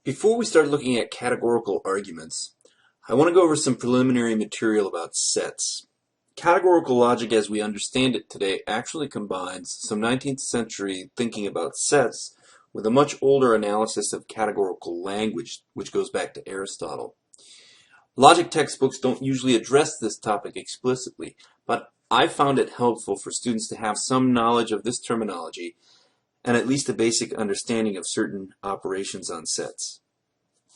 Before we start looking at categorical arguments, I want to go over some preliminary material about sets. Categorical logic as we understand it today actually combines some 19th century thinking about sets with a much older analysis of categorical language, which goes back to Aristotle. Logic textbooks don't usually address this topic explicitly, but I found it helpful for students to have some knowledge of this terminology and at least a basic understanding of certain operations on sets.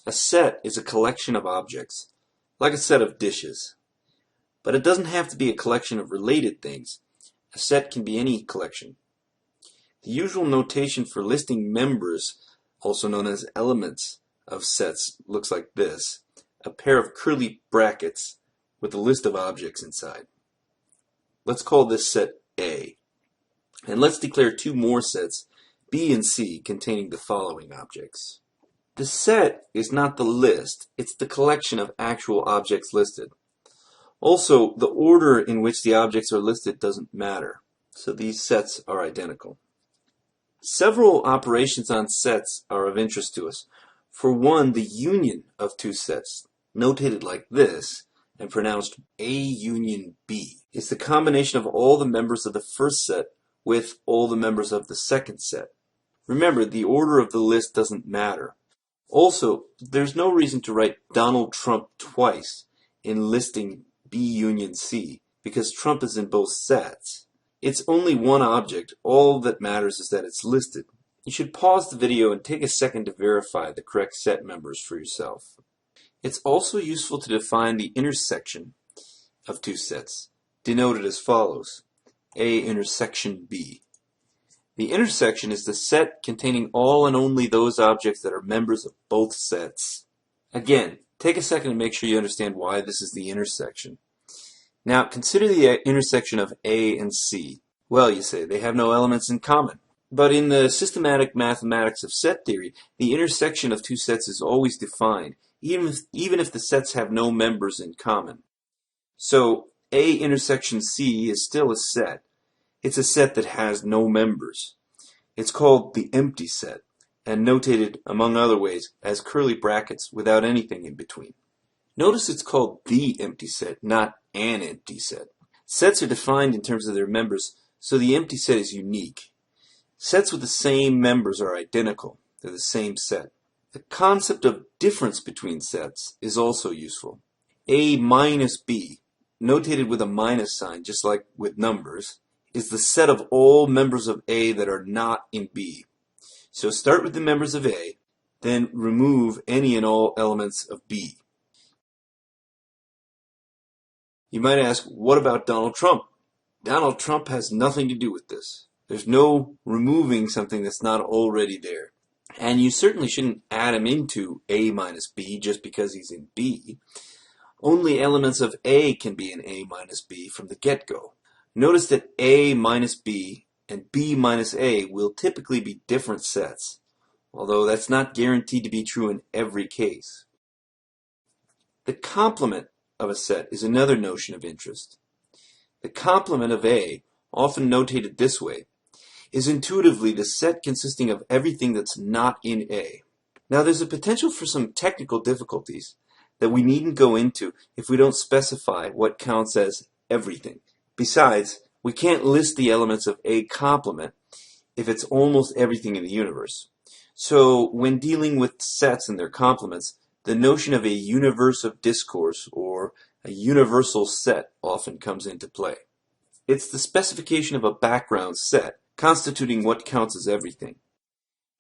A set is a collection of objects, like a set of dishes. But it doesn't have to be a collection of related things. A set can be any collection. The usual notation for listing members, also known as elements of sets, looks like this: a pair of curly brackets with a list of objects inside. Let's call this set A. And let's declare two more sets, B and C, containing the following objects. The set is not the list, it's the collection of actual objects listed. Also, the order in which the objects are listed doesn't matter, so these sets are identical. Several operations on sets are of interest to us. For one, the union of two sets, notated like this and pronounced A union B, is the combination of all the members of the first set with all the members of the second set. Remember, the order of the list doesn't matter. Also, there's no reason to write Donald Trump twice in listing B union C, because Trump is in both sets. It's only one object. All that matters is that it's listed. You should pause the video and take a second to verify the correct set members for yourself. It's also useful to define the intersection of two sets, denoted as follows: A intersection B. The intersection is the set containing all and only those objects that are members of both sets. Again, take a second to make sure you understand why this is the intersection. Now, consider the intersection of A and C. Well, you say, they have no elements in common. But in the systematic mathematics of set theory, the intersection of two sets is always defined, even if the sets have no members in common. So, A intersection C is still a set. It's a set that has no members. It's called the empty set, and notated, among other ways, as curly brackets without anything in between. Notice it's called the empty set, not an empty set. Sets are defined in terms of their members, so the empty set is unique. Sets with the same members are identical. They're the same set. The concept of difference between sets is also useful. A minus B, notated with a minus sign, just like with numbers, is the set of all members of A that are not in B. So start with the members of A, then remove any and all elements of B. You might ask, what about Donald Trump? Donald Trump has nothing to do with this. There's no removing something that's not already there. And you certainly shouldn't add him into A minus B just because he's in B. Only elements of A can be in A minus B from the get-go. Notice that A minus B and B minus A will typically be different sets, although that's not guaranteed to be true in every case. The complement of a set is another notion of interest. The complement of A, often notated this way, is intuitively the set consisting of everything that's not in A. Now there's a potential for some technical difficulties that we needn't go into if we don't specify what counts as everything. Besides, we can't list the elements of A complement if it's almost everything in the universe. So when dealing with sets and their complements, the notion of a universe of discourse or a universal set often comes into play. It's the specification of a background set constituting what counts as everything.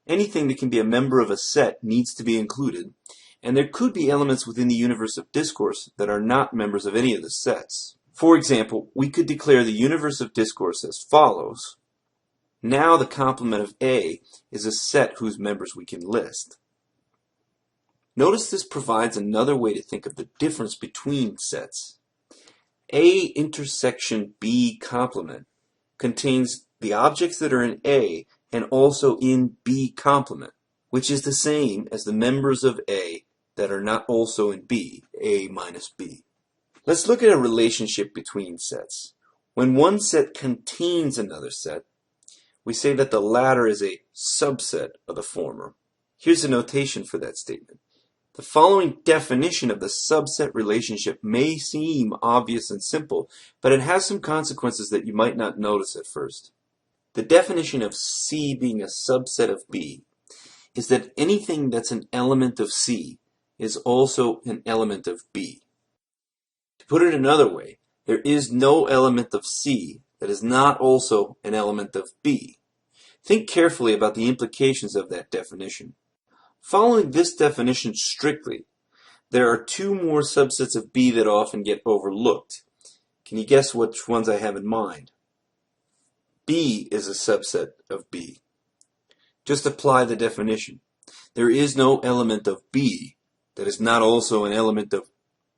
Anything that can be a member of a set needs to be included, and there could be elements within the universe of discourse that are not members of any of the sets. For example, we could declare the universe of discourse as follows. Now the complement of A is a set whose members we can list. Notice this provides another way to think of the difference between sets. A intersection B complement contains the objects that are in A and also in B complement, which is the same as the members of A that are not also in B, A minus B. Let's look at a relationship between sets. When one set contains another set, we say that the latter is a subset of the former. Here's a notation for that statement. The following definition of the subset relationship may seem obvious and simple, but it has some consequences that you might not notice at first. The definition of C being a subset of B is that anything that's an element of C is also an element of B. To put it another way, there is no element of C that is not also an element of B. Think carefully about the implications of that definition. Following this definition strictly, there are two more subsets of B that often get overlooked. Can you guess which ones I have in mind? B is a subset of B. Just apply the definition. There is no element of B that is not also an element of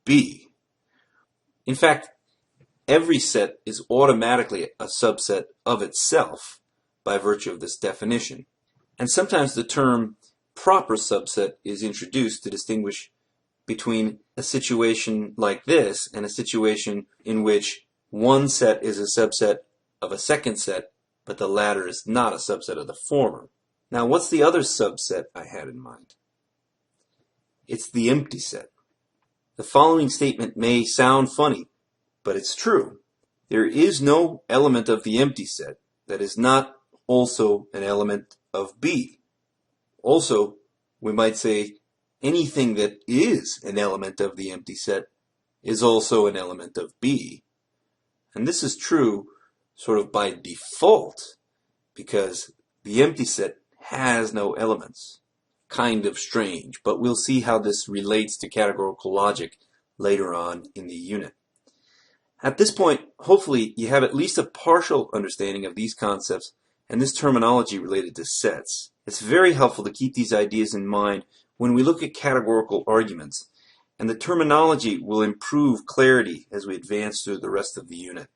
B. In fact, every set is automatically a subset of itself by virtue of this definition. And sometimes the term proper subset is introduced to distinguish between a situation like this and a situation in which one set is a subset of a second set, but the latter is not a subset of the former. Now, what's the other subset I had in mind? It's the empty set. The following statement may sound funny, but it's true. There is no element of the empty set that is not also an element of B. Also, we might say anything that is an element of the empty set is also an element of B. And this is true sort of by default because the empty set has no elements. Kind of strange, but we'll see how this relates to categorical logic later on in the unit. At this point, hopefully you have at least a partial understanding of these concepts and this terminology related to sets. It's very helpful to keep these ideas in mind when we look at categorical arguments, and the terminology will improve clarity as we advance through the rest of the unit.